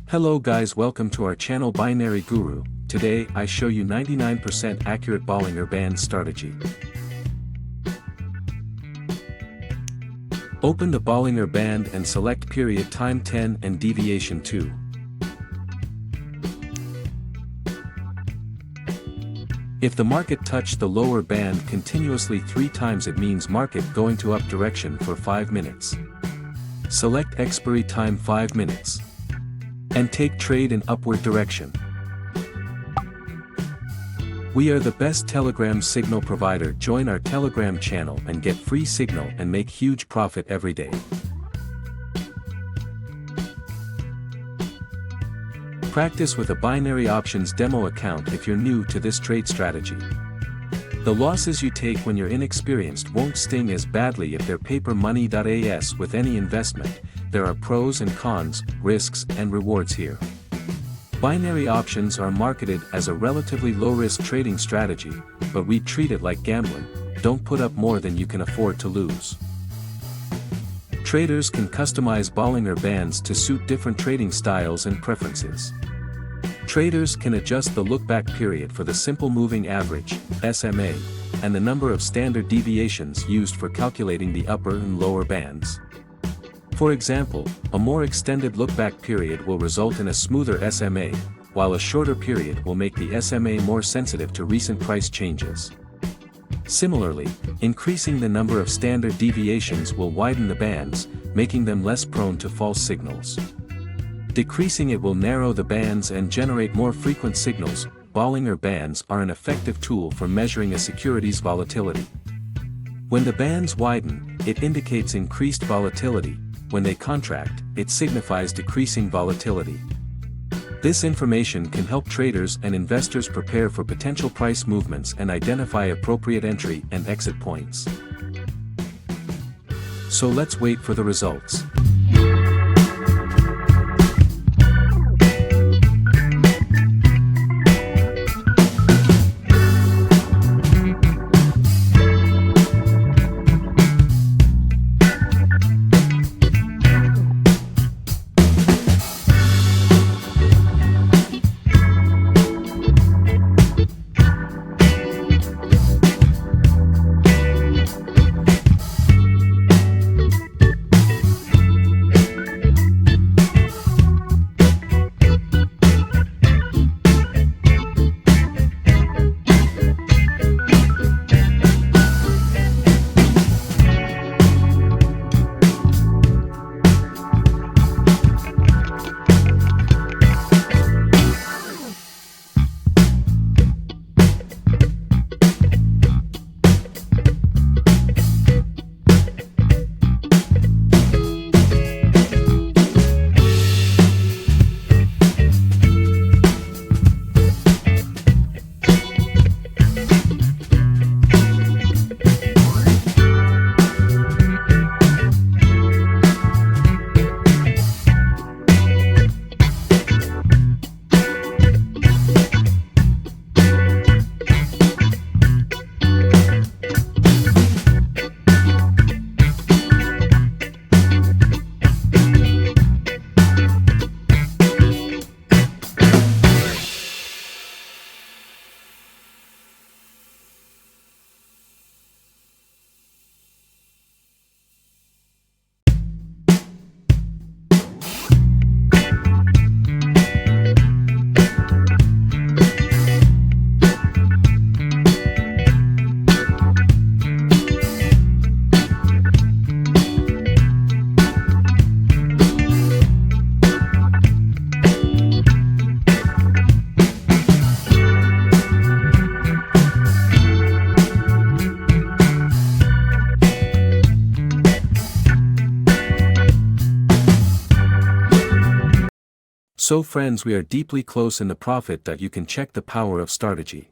Hello guys, welcome to our channel Binary Guru. Today I show you 99% accurate Bollinger Band Startegy. Open the Bollinger Band and select period time 10 and deviation 2. If the market touched the lower band continuously 3 times, it means market going to up direction for 5 minutes. Select expiry time 5 minutes. And take trade in upward direction. We are the best Telegram signal provider. Join our Telegram channel and get free signal and make huge profit every day. Practice with a binary options demo account if you're new to this trade strategy. The losses you take when you're inexperienced won't sting as badly if they're paper money. As with any investment, there are pros and cons, risks and rewards here. Binary options are marketed as a relatively low-risk trading strategy, but we treat it like gambling. Don't put up more than you can afford to lose. Traders can customize Bollinger Bands to suit different trading styles and preferences. Traders can adjust the look-back period for the simple moving average, SMA, and the number of standard deviations used for calculating the upper and lower bands. For example, a more extended look-back period will result in a smoother SMA, while a shorter period will make the SMA more sensitive to recent price changes. Similarly, increasing the number of standard deviations will widen the bands, making them less prone to false signals. Decreasing it will narrow the bands and generate more frequent signals. Bollinger Bands are an effective tool for measuring a security's volatility. When the bands widen, it indicates increased volatility. When they contract, it signifies decreasing volatility. This information can help traders and investors prepare for potential price movements and identify appropriate entry and exit points. So let's wait for the results. So friends, we are deeply close in the profit. You can check the power of Startegy.